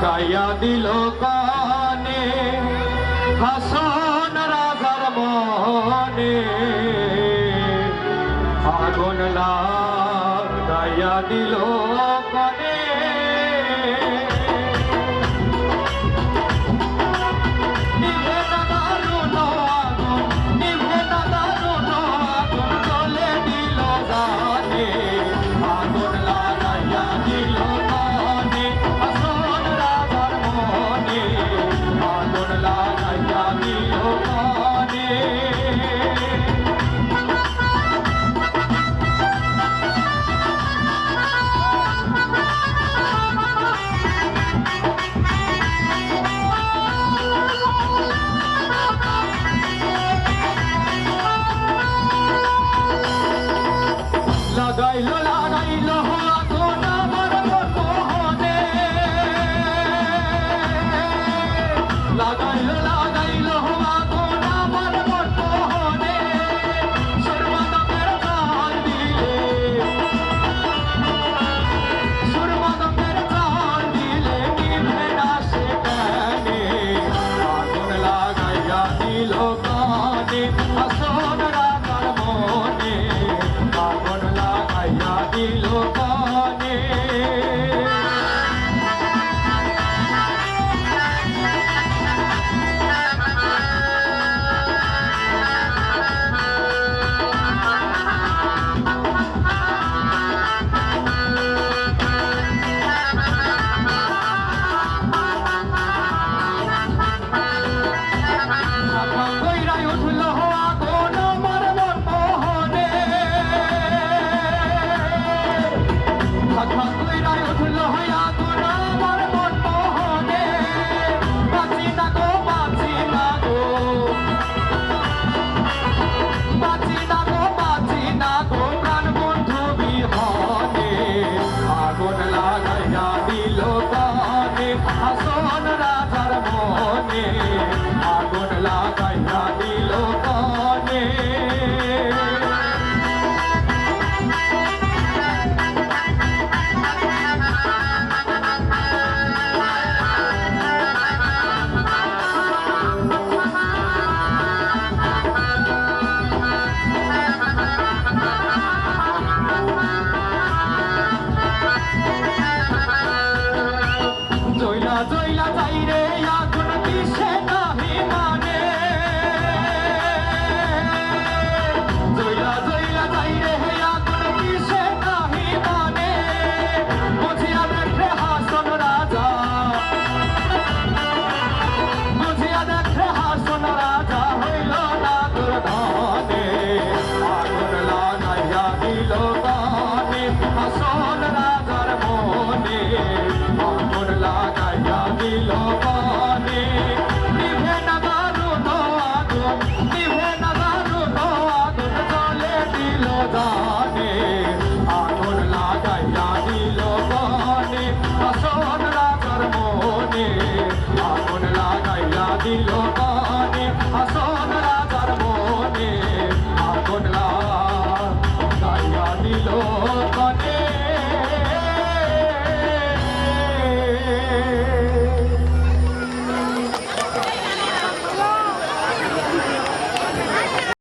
গাইয়া দিল কানে হাসন রাজার মনে আগুন লাগাইয়া দিল কানে লাগাইলো লাগাইলো আগুন আমার মোহনে লাগাইলো লাগাইলো আগুন আমার মোহনে সুরমাদমের প্রাণ দিলে সুরমাদমের প্রাণ দিলে নিভে না সে কেনে আগুন লাগাইয়া দিল কানে আসন রাজার মনে আগুন লাগাইয়া দিল